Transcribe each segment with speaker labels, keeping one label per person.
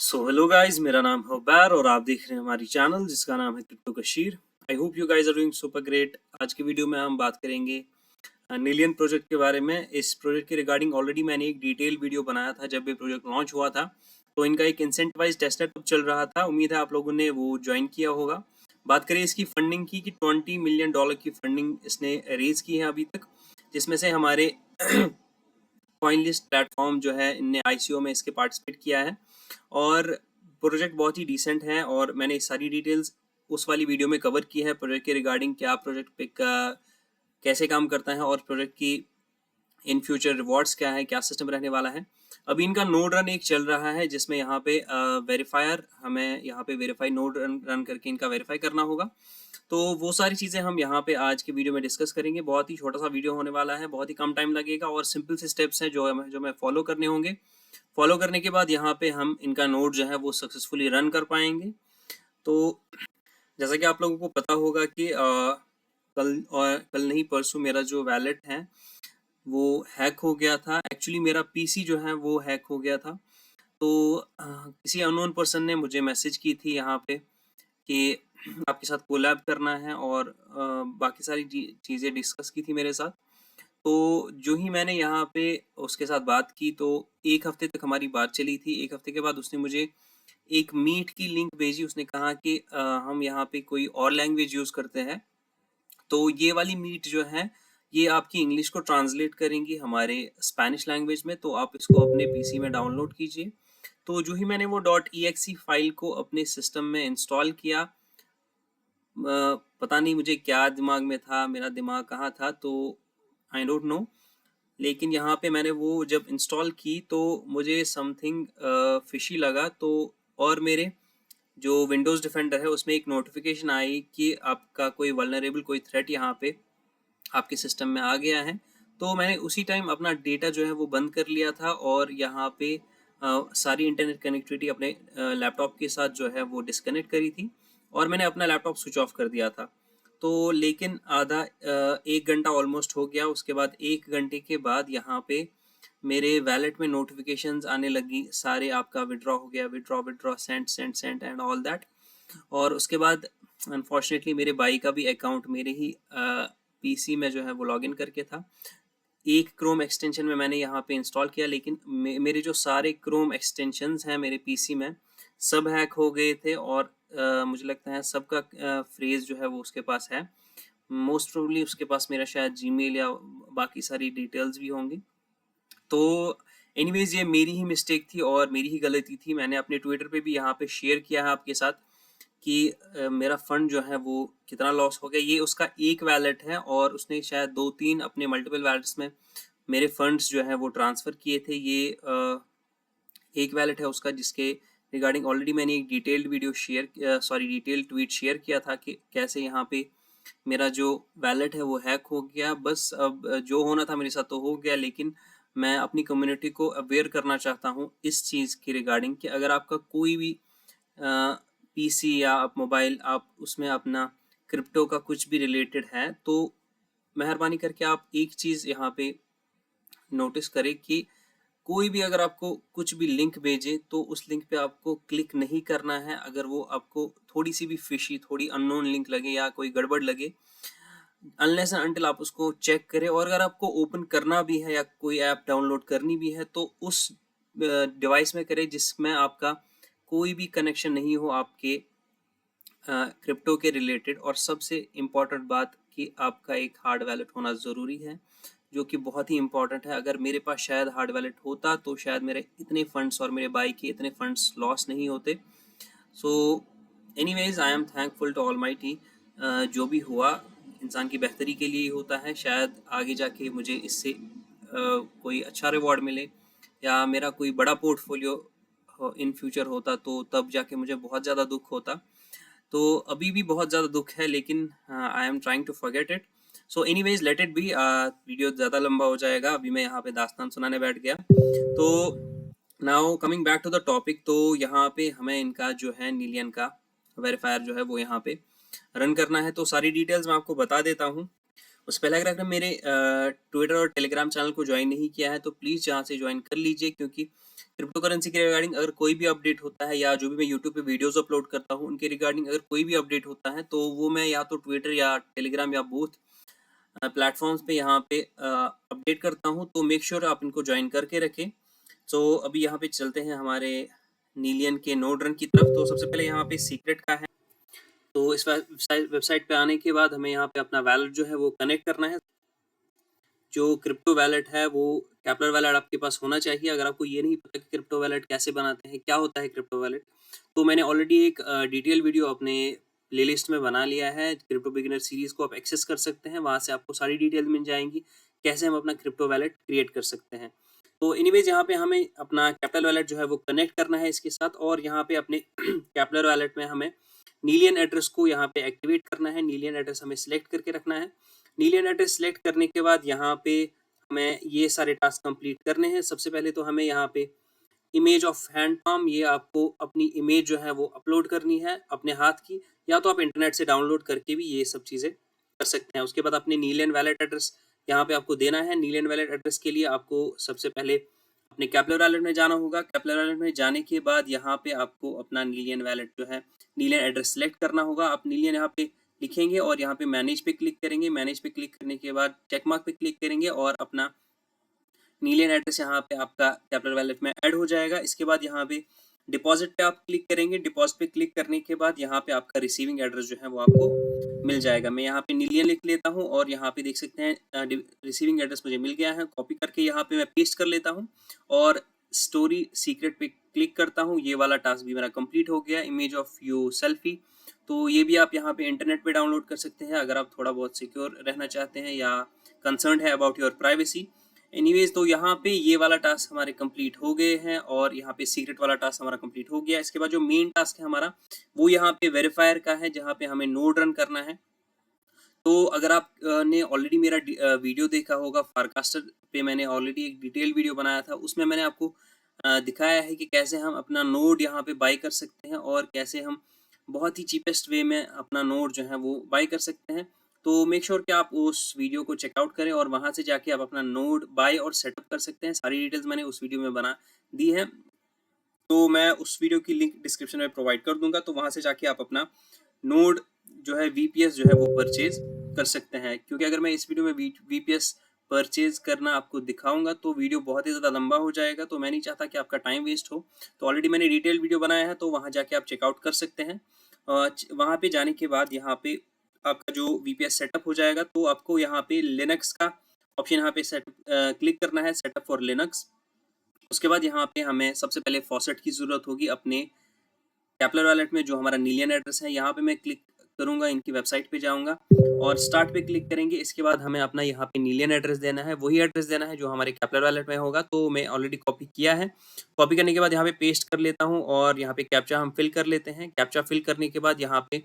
Speaker 1: So hello guys, मेरा नाम है उबैर और आप देख रहे हैं हमारी चैनल जिसका नाम है crypto Kashir. I hope you guys are doing super great. आज की वीडियो में हम बात करेंगे निलियन प्रोजेक्ट के बारे में। इस प्रोजेक्ट के रिगार्डिंग ऑलरेडी मैंने एक डिटेल वीडियो बनाया था जब ये प्रोजेक्ट लॉन्च हुआ था। तो इनका एक इंसेंटिवाइज टेस्टनेट अब चल रहा था, उम्मीद है आप लोगों ने वो ज्वाइन किया होगा। बात करें इसकी फंडिंग की कि $20 मिलियन की फंडिंग इसने रेज की है अभी तक, जिसमें से हमारे कॉइनलिस्ट प्लेटफॉर्म जो है इनने आईसीओ में इसके पार्टिसिपेट किया है। और प्रोजेक्ट बहुत ही डिसेंट है और मैंने सारी डिटेल्स उस वाली वीडियो में कवर की है प्रोजेक्ट के रिगार्डिंग, क्या प्रोजेक्ट पे कैसे काम करता है और प्रोजेक्ट की इन फ्यूचर रिवॉर्ड्स क्या है, क्या सिस्टम रहने वाला है। अभी इनका नोड रन एक चल रहा है जिसमें यहाँ पे वेरीफायर, हमें यहाँ पे वेरीफाई नोड रन करके इनका वेरीफाई करना होगा। तो वो सारी चीज़ें हम यहाँ पे आज के वीडियो में डिस्कस करेंगे। बहुत ही छोटा सा वीडियो होने वाला है, बहुत ही कम टाइम लगेगा और सिंपल से स्टेप्स हैं जो मैं फॉलो करने होंगे। फॉलो करने के बाद यहाँ पे हम इनका नोड जो है वो सक्सेसफुली रन कर पाएंगे। तो जैसा कि आप लोगों को पता होगा कि कल नहीं परसों मेरा जो वैलेट है वो हैक हो गया था। एक्चुअली मेरा पीसी जो है वो हैक हो गया था। तो किसी अननोन पर्सन ने मुझे मैसेज की थी यहाँ पे कि आपके साथ कोलैब करना है और बाकी सारी चीज़ें डिस्कस की थी मेरे साथ। तो जो ही मैंने यहाँ पे उसके साथ बात की तो 1 हफ्ते तक हमारी बात चली थी। 1 हफ्ते के बाद उसने मुझे एक मीट की लिंक भेजी। उसने कहा कि हम यहाँ पे कोई और लैंग्वेज यूज़ करते हैं, तो ये वाली मीट जो है ये आपकी इंग्लिश को ट्रांसलेट करेंगी हमारे स्पेनिश लैंग्वेज में, तो आप इसको अपने पीसी में डाउनलोड कीजिए। तो जो ही मैंने वो .exe फाइल को अपने सिस्टम में इंस्टॉल किया, पता नहीं मुझे क्या दिमाग में था, मेरा दिमाग कहाँ था, तो आई डोंट नो। लेकिन यहाँ पे मैंने वो जब इंस्टॉल की तो मुझे समथिंग फिशी लगा। तो और मेरे जो विंडोज़ डिफेंडर है उसमें एक नोटिफिकेशन आई कि आपका कोई वल्नरेबल, कोई थ्रेट यहाँ पे आपके सिस्टम में आ गया है। तो मैंने उसी टाइम अपना डेटा जो है वो बंद कर लिया था और यहाँ पे सारी इंटरनेट कनेक्टिविटी अपने लैपटॉप के साथ जो है वो डिस्कनेक्ट करी थी और मैंने अपना लैपटॉप स्विच ऑफ कर दिया था। तो लेकिन आधा 1 घंटा ऑलमोस्ट हो गया। उसके बाद 1 घंटे के बाद यहाँ पे मेरे वैलेट में नोटिफिकेशंस आने लगी, सारे आपका विड्रॉ हो गया, withdraw withdraw, send send send and all that. और उसके बाद अनफॉर्चुनेटली मेरे भाई का भी अकाउंट मेरे ही पीसी में जो है वो लॉगिन करके था। एक क्रोम एक्सटेंशन में मैंने यहाँ पे इंस्टॉल किया, लेकिन मेरे जो सारे क्रोम एक्सटेंशंस हैं मेरे पीसी में सब हैक हो गए थे और मुझे लगता है सबका फ्रेज जो है वो उसके पास है। मोस्ट प्रोबेबली उसके पास मेरा शायद जीमेल या बाकी सारी डिटेल्स भी होंगी। तो एनीवेज ये मेरी ही मिस्टेक थी और मेरी ही गलती थी। मैंने अपने ट्विटर पे भी यहाँ पे शेयर किया है आपके साथ कि मेरा फंड जो है वो कितना लॉस हो गया। ये उसका एक वैलेट है और उसने शायद 2-3 अपने मल्टीपल वैलेट्स में मेरे फंड्स जो है वो ट्रांसफ़र किए थे। ये एक वैलेट है उसका जिसके रिगार्डिंग ऑलरेडी मैंने एक detailed video detailed tweet share किया था कि कैसे यहाँ पे मेरा जो वैलेट है वो हैक हो गया। बस अब जो होना था मेरे साथ तो हो गया, लेकिन मैं अपनी कम्युनिटी को अवेयर करना चाहता हूँ इस चीज़ की रिगार्डिंग कि अगर आपका कोई भी पीसी या आप मोबाइल, आप उसमें अपना क्रिप्टो का कुछ भी रिलेटेड है तो मेहरबानी करके आप एक चीज़ यहाँ पे नोटिस करें कि कोई भी अगर आपको कुछ भी लिंक भेजे तो उस लिंक पे आपको क्लिक नहीं करना है। अगर वो आपको थोड़ी सी भी फिशी, थोड़ी अननोन लिंक लगे या कोई गड़बड़ लगे, अनलेस एंड अनटिल आप उसको चेक करें। और अगर आपको ओपन करना भी है या कोई ऐप डाउनलोड करनी भी है तो उस डिवाइस में करें जिसमें आपका कोई भी कनेक्शन नहीं हो आपके क्रिप्टो के रिलेटेड। और सबसे इम्पॉर्टेंट बात कि आपका एक हार्ड वैलेट होना ज़रूरी है, जो कि बहुत ही इम्पॉर्टेंट है। अगर मेरे पास शायद हार्ड वैलेट होता तो शायद मेरे इतने फंड्स और मेरे भाई के इतने फंड्स लॉस नहीं होते। So anyways I am thankful to almighty. जो भी हुआ इंसान की बेहतरी के लिए ही होता है। शायद आगे जाके मुझे इससे कोई अच्छा रिवॉर्ड मिले या मेरा कोई बड़ा पोर्टफोलियो इन फ्यूचर होता तो तब जाके मुझे बहुत ज़्यादा दुख होता। तो अभी भी बहुत ज़्यादा दुख है, लेकिन I am trying to forget it. So anyways let it be. Video ज़्यादा लंबा हो जाएगा, अभी मैं यहाँ पे दास्तान सुनाने बैठ गया। तो now coming back to the topic, तो यहाँ पे हमें इनका जो है निलियन का वेरीफायर जो है वो यहाँ पे रन करना है। तो सारी डिटेल्स मैं आपको बता देता हूँ। उससे पहले अगर आपने मेरे ट्विटर और टेलीग्राम चैनल को ज्वाइन नहीं किया है तो प्लीज़ यहाँ से ज्वाइन कर लीजिए, क्योंकि क्रिप्टो करेंसी के रिगार्डिंग अगर कोई भी अपडेट होता है या जो भी मैं यूट्यूब पे वीडियोस अपलोड करता हूँ उनके रिगार्डिंग अगर कोई भी अपडेट होता है तो वो मैं या तो ट्विटर या टेलीग्राम या बोथ प्लेटफॉर्म्स पे यहाँ पे अपडेट करता हूँ। तो मेक श्योर आप इनको ज्वाइन करके रखें। तो अभी यहाँ पे चलते हैं हमारे नीलियन के नोड रन की तरफ। तो सबसे पहले यहाँ पे सीक्रेट का है, तो इस वेबसाइट पे आने के बाद हमें यहाँ पे अपना वैलेट जो है वो कनेक्ट करना है। जो क्रिप्टो वैलेट है वो कैप्लर वैलेट आपके पास होना चाहिए। अगर आपको ये नहीं पता कि क्रिप्टो वैलेट कैसे बनाते हैं, क्या होता है क्रिप्टो वैलेट, तो मैंने ऑलरेडी एक डिटेल वीडियो अपने प्लेलिस्ट में बना लिया है। क्रिप्टो बिगिनर सीरीज को आप एक्सेस कर सकते हैं, वहाँ से आपको सारी डिटेल मिल जाएंगी कैसे हम अपना क्रिप्टो वैलेट क्रिएट कर सकते हैं। तो एनीवेज यहाँ पे हमें अपना कैप्लर वैलेट जो है वो कनेक्ट करना है इसके साथ, और यहाँ पे अपने कैप्लर वैलेट में हमें नीलियन एड्रेस को यहाँ पे एक्टिवेट करना है। नीलियन एड्रेस हमें सिलेक्ट करके रखना है। नीलियन एड्रेस सिलेक्ट करने के बाद यहाँ पे हमें ये सारे टास्क कंप्लीट करने हैं। सबसे पहले तो हमें यहाँ पे इमेज ऑफ हैंड पाम, ये आपको अपनी इमेज जो है वो अपलोड करनी है अपने हाथ की, या तो आप इंटरनेट से डाउनलोड करके भी ये सब चीज़ें कर सकते हैं। उसके बाद अपने नीलियन वैलेट एड्रेस यहाँ पे आपको देना है। नीलियन वैलेट एड्रेस के लिए आपको सबसे पहले अपने कैप्लर वैलेट में जाना होगा। कैप्लर वैलेट में जाने के बाद यहाँ पे आपको अपना नीलियन वैलेट जो है नीलियन एड्रेस सेलेक्ट करना होगा। आप नीलियन यहाँ पे लिखेंगे और यहाँ पे मैनेज पे क्लिक करेंगे। मैनेज पे क्लिक करने के बाद चेक मार्क पे क्लिक करेंगे और अपना नीलियन एड्रेस यहाँ पे आपका कैप्लर वैलेट में ऐड हो जाएगा। इसके बाद यहाँ पे डिपॉजिट पे आप क्लिक करेंगे। डिपॉजिट पे क्लिक करने के बाद यहाँ पे आपका रिसीविंग एड्रेस जो है वो आपको मिल जाएगा। मैं यहाँ पे नीलियन लिख लेता हूँ और यहाँ पे देख सकते हैं रिसीविंग एड्रेस मुझे मिल गया है। कॉपी करके यहाँ पे मैं पेस्ट कर लेता हूँ और स्टोरी सीक्रेट पे क्लिक करता हूँ। ये वाला टास्क भी मेरा कंप्लीट हो गया। इमेज ऑफ यू सेल्फी, तो ये भी आप यहाँ पे इंटरनेट पे डाउनलोड कर सकते हैं अगर आप थोड़ा बहुत सिक्योर रहना चाहते हैं या कंसर्न है अबाउट योर प्राइवेसी। एनीवेज, तो यहाँ पे ये वाला टास्क हमारे कंप्लीट हो गए हैं और यहाँ पे सीक्रेट वाला टास्क हमारा कंप्लीट हो गया। इसके बाद जो मेन टास्क है हमारा वो यहाँ पे वेरीफायर का है, जहाँ पे हमें नोड रन करना है। तो अगर आप ने ऑलरेडी मेरा वीडियो देखा होगा फारकास्टर पे, मैंने ऑलरेडी एक डिटेल वीडियो बनाया था। उसमें मैंने आपको दिखाया है कि कैसे हम अपना नोड यहाँ पे बाई कर सकते हैं और कैसे हम बहुत ही चीपेस्ट वे में अपना नोड जो है वो बाई कर सकते हैं। तो मेक श्योर कि आप उस वीडियो को चेकआउट करें और वहाँ से जाके आप अपना नोड बाय और सेटअप कर सकते हैं। सारी डिटेल्स मैंने उस वीडियो में बना दी है, तो मैं उस वीडियो की लिंक डिस्क्रिप्शन में प्रोवाइड कर दूंगा। तो वहाँ से जाके आप अपना नोड जो है VPS जो है वो परचेज कर सकते हैं। क्योंकि अगर मैं इस वीडियो में VPS परचेज करना आपको दिखाऊंगा तो वीडियो बहुत ही ज़्यादा लंबा हो जाएगा, तो मैं नहीं चाहता कि आपका टाइम वेस्ट हो। तो ऑलरेडी मैंने डिटेल वीडियो बनाया है, तो वहाँ जाके आप चेकआउट कर सकते हैं। वहाँ पे जाने के बाद यहाँ पे आपका जो VPS सेटअप हो जाएगा, तो आपको यहाँ पे लिनक्स का ऑप्शन यहाँ पे क्लिक करना है, सेटअप फॉर लिनक्स। उसके बाद यहाँ पे हमें सबसे पहले फॉसेट की ज़रूरत होगी अपने कैप्लर वैलेट में। जो हमारा नीलियन एड्रेस है यहाँ पे मैं क्लिक करूँगा, इनकी वेबसाइट पे जाऊँगा और स्टार्ट पे क्लिक करेंगे। इसके बाद हमें अपना यहाँ पे नीलियन एड्रेस देना है, वही एड्रेस देना है जो हमारे कैप्लर वैलेट में होगा। तो मैं ऑलरेडी कॉपी किया है। कॉपी करने के बाद यहाँ पे पेस्ट कर लेता हूँ और यहाँ पे कैप्चा हम फिल कर लेते हैं। कैप्चा फिल करने के बाद यहाँ पे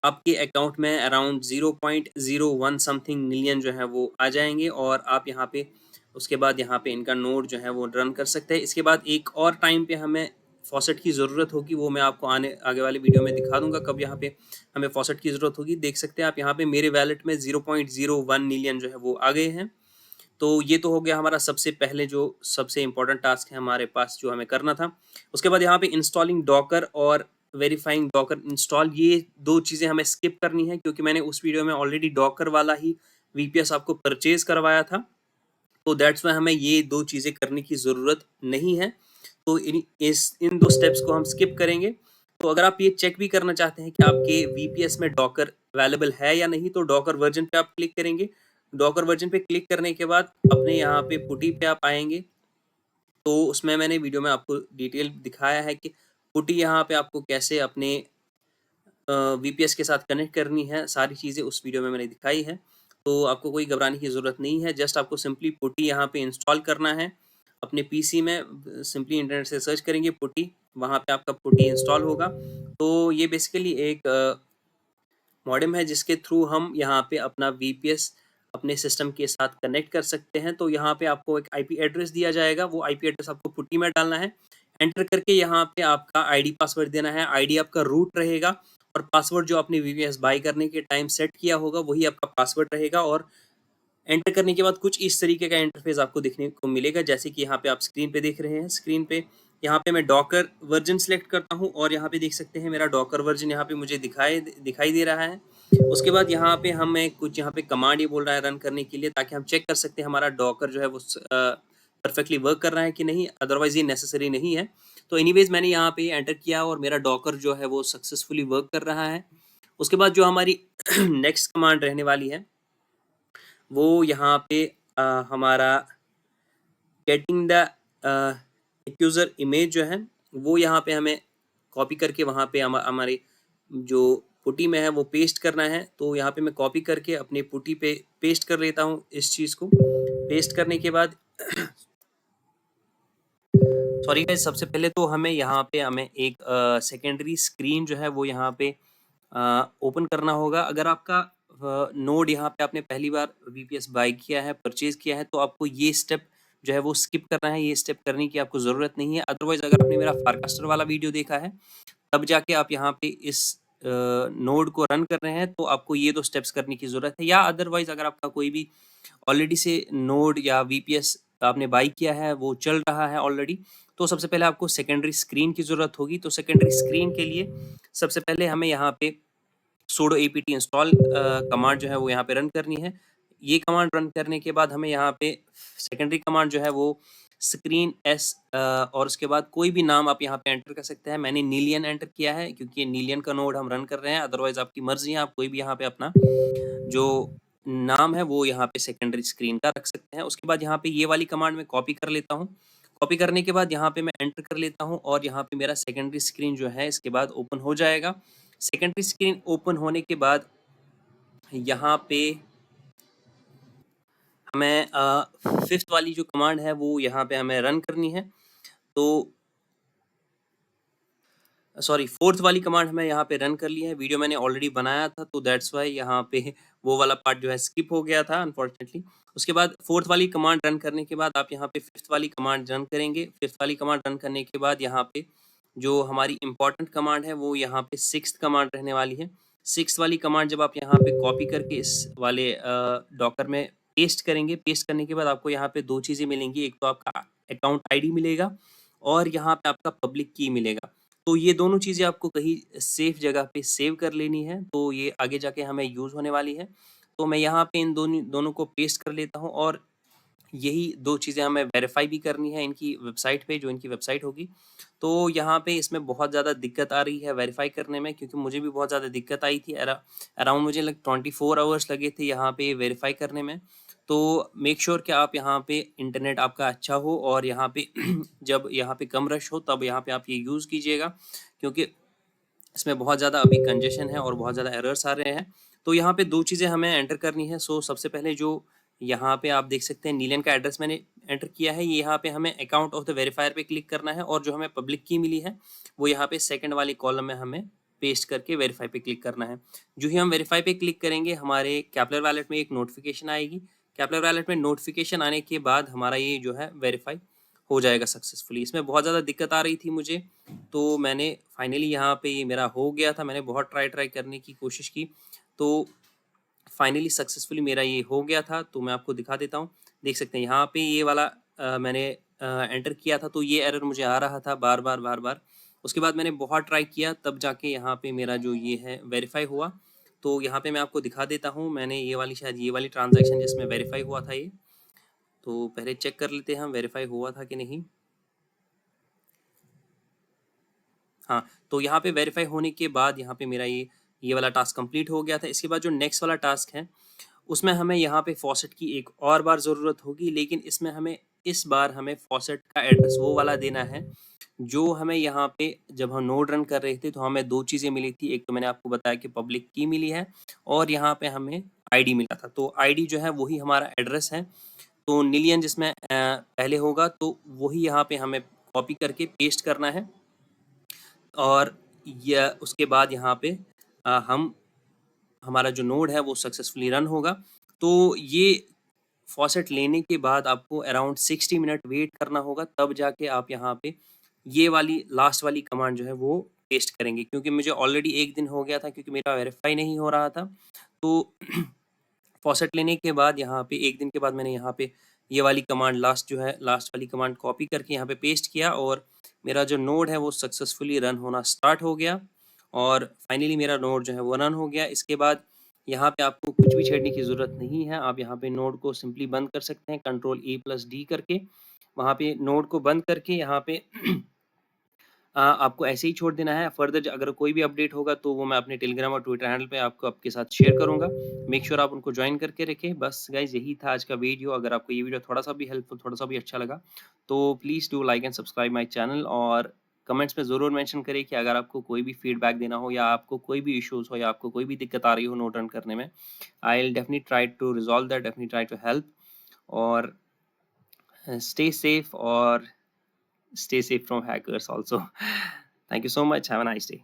Speaker 1: आपके अकाउंट में अराउंड 0.01 समथिंग मिलियन जो है वो आ जाएंगे और आप यहाँ पे उसके बाद यहाँ पे इनका नोड जो है वो रन कर सकते हैं। इसके बाद एक और टाइम पे हमें फॉसेट की ज़रूरत होगी, वो मैं आपको आगे वाले वीडियो में दिखा दूंगा कब यहाँ पे हमें फॉसेट की ज़रूरत होगी। देख सकते हैं आप यहाँ पे मेरे वैलेट में 0.01 मिलियन जो है वो आ गए हैं। तो ये तो हो गया हमारा सबसे पहले जो सबसे इम्पोर्टेंट टास्क है हमारे पास जो हमें करना था। उसके बाद यहाँ पे इंस्टॉलिंग डॉकर और वेरीफाइंग डॉकर इंस्टॉल, ये दो चीज़ें हमें स्किप करनी है क्योंकि मैंने उस वीडियो में ऑलरेडी डॉकर वाला ही VPS आपको परचेज करवाया था। तो दैट्स वाई हमें ये दो चीज़ें करने की ज़रूरत नहीं है। तो इन दो स्टेप्स को हम स्किप करेंगे। तो अगर आप ये चेक भी करना चाहते हैं कि आपके VPS में डॉकर अवेलेबल है या नहीं, तो डॉकर वर्जन पे आप क्लिक करेंगे। डॉकर वर्जन पे क्लिक करने के बाद अपने यहाँ पे पुटी पे आप आएंगे। तो उसमें मैंने वीडियो में आपको डिटेल दिखाया है कि पुटी यहाँ पे आपको कैसे अपने VPS के साथ कनेक्ट करनी है। सारी चीज़ें उस वीडियो में मैंने दिखाई है, तो आपको कोई घबराने की ज़रूरत नहीं है। जस्ट आपको सिंपली पुटी यहाँ पे इंस्टॉल करना है अपने PC में। सिंपली इंटरनेट से सर्च करेंगे पुटी, वहाँ पे आपका पुटी इंस्टॉल होगा। तो ये बेसिकली एक मॉडेम है जिसके थ्रू हम यहाँ पे अपना VPS अपने सिस्टम के साथ कनेक्ट कर सकते हैं। तो यहाँ पे आपको एक IP एड्रेस दिया जाएगा, वो IP एड्रेस आपको पुट्टी में डालना है। एंटर करके यहाँ पे आपका ID पासवर्ड देना है। ID आपका रूट रहेगा और पासवर्ड जो आपने VPS बाई करने के टाइम सेट किया होगा वही आपका पासवर्ड रहेगा। और एंटर करने के बाद कुछ इस तरीके का इंटरफेस आपको देखने को मिलेगा, जैसे कि यहाँ पे आप स्क्रीन पे देख रहे हैं। स्क्रीन पे यहाँ पे मैं डॉकर वर्जन सेलेक्ट करता हूँ और यहाँ पे देख सकते हैं मेरा डॉकर वर्जन यहाँ पे मुझे दिखाई दे रहा है। उसके बाद यहाँ पे हमें कुछ यहाँ पे कमांड ये बोल रहा है रन करने के लिए, ताकि हम चेक कर सकते हैं हमारा डॉकर जो है वो परफेक्टली वर्क कर रहा है कि नहीं, अदरवाइज ये नेसेसरी नहीं है। तो एनीवेज मैंने यहाँ पे एंटर किया और मेरा डॉकर जो है वो सक्सेसफुली वर्क कर रहा है। उसके बाद जो हमारी नेक्स्ट कमांड रहने वाली है वो यहाँ पे हमारा गेटिंग द एक्यूजर इमेज जो है वो यहाँ पे हमें कॉपी करके वहाँ पे हमारी जो पुटी में है वो पेस्ट करना है। तो यहाँ पे मैं कॉपी करके अपनी पुटी पे पेस्ट कर लेता हूँ इस चीज़ को। पेस्ट करने के बाद सॉरी गाइस, सबसे पहले तो हमें यहाँ पे एक सेकेंडरी स्क्रीन जो है वो यहाँ पे ओपन करना होगा। अगर आपका नोड यहाँ पे आपने पहली बार VPS बाय किया है, परचेज किया है, तो आपको ये स्टेप जो है वो स्किप करना है। ये स्टेप करने की आपको ज़रूरत नहीं है। अदरवाइज अगर आपने मेरा फारकास्टर वाला वीडियो देखा है तब जाके आप यहाँ पे इस नोड को रन कर रहे हैं तो आपको ये 2 स्टेप्स करने की ज़रूरत है। या अदरवाइज अगर आपका कोई भी ऑलरेडी से नोड या VPS आपने बाई किया है, वो चल रहा है ऑलरेडी, तो सबसे पहले आपको सेकेंडरी स्क्रीन की ज़रूरत होगी। तो सेकेंडरी स्क्रीन के लिए सबसे पहले हमें यहाँ पे sudo apt इंस्टॉल कमांड जो है वो यहाँ पे रन करनी है। ये कमांड रन करने के बाद हमें यहाँ पे सेकेंडरी कमांड जो है वो स्क्रीन एस और उसके बाद कोई भी नाम आप यहाँ पे एंटर कर सकते हैं। मैंने नीलियन एंटर किया है क्योंकि ये नीलियन का नोड हम रन कर रहे हैं। अदरवाइज आपकी मर्जी है, आप कोई भी यहाँ पे अपना जो नाम है वो यहाँ पे सेकेंडरी स्क्रीन का रख सकते हैं। उसके बाद यहाँ पे ये वाली कमांड मैं कॉपी कर लेता हूँ। कॉपी करने के बाद यहाँ पे मैं एंटर कर लेता हूँ और यहाँ पे मेरा सेकेंडरी स्क्रीन जो है इसके बाद ओपन हो जाएगा। सेकेंडरी स्क्रीन ओपन होने के बाद यहाँ पे हमें 5th वाली जो कमांड है वो यहाँ पे हमें रन करनी है। तो सॉरी 4th वाली कमांड हमें यहाँ पे रन कर ली है। वीडियो मैंने ऑलरेडी बनाया था तो दैट्स वाई यहाँ पे वो वाला पार्ट जो है स्किप हो गया था अनफॉर्चुनेटली। उसके बाद 4th वाली कमांड रन करने के बाद आप यहाँ पे 5th वाली कमांड रन करेंगे। 5th वाली कमांड रन करने के बाद यहाँ पे जो हमारी इंपॉर्टेंट कमांड है वो यहाँ पे 6th कमांड रहने वाली है। 6th वाली कमांड जब आप यहाँ पे कॉपी करके इस वाले डॉकर में पेस्ट करेंगे, पेस्ट करने के बाद आपको यहाँ पे 2 चीज़ें मिलेंगी। एक तो आपका अकाउंट ID मिलेगा और यहाँ पे आपका पब्लिक की मिलेगा। तो ये दोनों चीज़ें आपको कहीं सेफ जगह पे सेव कर लेनी है, तो ये आगे जाके हमें यूज़ होने वाली है। तो मैं यहाँ पे इन दोनों को पेस्ट कर लेता हूँ और यही 2 चीज़ें हमें वेरीफ़ाई भी करनी है इनकी वेबसाइट पे, जो इनकी वेबसाइट होगी। तो यहाँ पे इसमें बहुत ज़्यादा दिक्कत आ रही है वेरीफ़ाई करने में, क्योंकि मुझे भी बहुत ज़्यादा दिक्कत आई थी। अराउंड मुझे 24 आवर्स लगे थे यहाँ पे वेरीफ़ाई करने में। तो मेक श्योर कि आप यहाँ पे इंटरनेट आपका अच्छा हो और यहाँ पे जब यहाँ पे कम रश हो तब यहाँ पे आप ये यूज़ कीजिएगा, क्योंकि इसमें बहुत ज़्यादा अभी कंजेशन है और बहुत ज़्यादा एरर्स आ रहे हैं। तो यहाँ पे 2 चीज़ें हमें एंटर करनी है। सो सबसे पहले जो यहाँ पे आप देख सकते हैं नीलियन का एड्रेस मैंने एंटर किया है। यहाँ पे हमें अकाउंट ऑफ द वेरीफायर पे क्लिक करना है और जो हमें पब्लिक की मिली है वो यहाँ पे सेकंड वाली कॉलम में हमें पेस्ट करके वेरीफाई पे क्लिक करना है। जो ही हम वेरीफाई पे क्लिक करेंगे हमारे कैपलर वॉलेट में एक नोटिफिकेशन आएगी। कैपलर वॉलेट में नोटिफिकेशन आने के बाद हमारा ये जो है वेरीफाई हो जाएगा सक्सेसफुली। इसमें बहुत ज़्यादा दिक्कत आ रही थी मुझे, तो मैंने फाइनली यहाँ पे ये मेरा हो गया था। मैंने बहुत ट्राई करने की कोशिश की, तो फाइनली सक्सेसफुली मेरा ये हो गया था। तो मैं आपको दिखा देता हूँ। देख सकते हैं यहाँ पे ये वाला मैंने एंटर किया था तो ये एरर मुझे आ रहा था बार बार। उसके बाद मैंने बहुत ट्राई किया तब जाके यहाँ पे मेरा जो ये है वेरीफाई हुआ। तो यहाँ पे मैं आपको दिखा देता हूँ। मैंने ये वाली शायद ये वाली ट्रांजैक्शन जिसमें वेरीफाई हुआ था ये, तो पहले चेक कर लेते हैं हम वेरीफाई हुआ था कि नहीं। हाँ, तो यहाँ पे वेरीफाई होने के बाद यहाँ पे मेरा ये वाला टास्क कंप्लीट हो गया था। इसके बाद जो नेक्स्ट वाला टास्क है उसमें हमें यहाँ पे फॉसेट की एक और बार ज़रूरत होगी, लेकिन इसमें हमें इस बार हमें फॉसेट का एड्रेस वो वाला देना है जो हमें यहाँ पे जब हम नोड रन कर रहे थे तो हमें 2 चीज़ें मिली थी। एक तो मैंने आपको बताया कि पब्लिक की मिली है और यहाँ पे हमें ID मिला था। तो ID जो है वही हमारा एड्रेस है। तो नीलियन जिसमें पहले होगा तो वही यहाँ पे हमें कॉपी करके पेस्ट करना है और यह उसके बाद यहाँ पे हम हमारा जो नोड है वो सक्सेसफुली रन होगा। तो ये फॉसेट लेने के बाद आपको अराउंड 60 मिनट वेट करना होगा, तब जाके आप यहाँ पे ये वाली लास्ट वाली कमांड जो है वो पेस्ट करेंगे। क्योंकि मुझे ऑलरेडी 1 दिन हो गया था क्योंकि मेरा वेरीफाई नहीं हो रहा था। तो फॉसेट लेने के बाद यहाँ पे 1 दिन के बाद मैंने यहाँ पे ये वाली कमांड लास्ट वाली कमांड कॉपी करके यहाँ पे पेस्ट किया और मेरा जो नोड है वो सक्सेसफुली रन होना स्टार्ट हो गया और फाइनली मेरा नोड जो है वो रन हो गया। इसके बाद यहाँ पे आपको कुछ भी छेड़ने की ज़रूरत नहीं है। आप यहाँ पे नोड को सिंपली बंद कर सकते हैं Ctrl+A+D करके। वहाँ पे नोड को बंद करके यहाँ पे आपको ऐसे ही छोड़ देना है। फर्दर अगर कोई भी अपडेट होगा तो वो मैं अपने टेलीग्राम और ट्विटर हैंडल पे आपको आपके साथ शेयर करूँगा। मेक श्योर आप उनको जॉइन करके रखें। बस गाइज़ यही था आज का वीडियो। अगर आपको ये वीडियो थोड़ा-सा भी हेल्पफुल, थोड़ा-सा भी अच्छा लगा तो please do like and subscribe my channel और कमेंट्स में ज़रूर मेंशन करें कि अगर आपको कोई भी फीडबैक देना हो या आपको कोई भी इश्यूज़ हो या आपको कोई भी दिक्कत आ रही हो नोट डाउन करने में, I will definitely try to resolve that, definitely try to help और स्टे सेफ और stay safe from hackers also. Thank you so much. Have a nice day.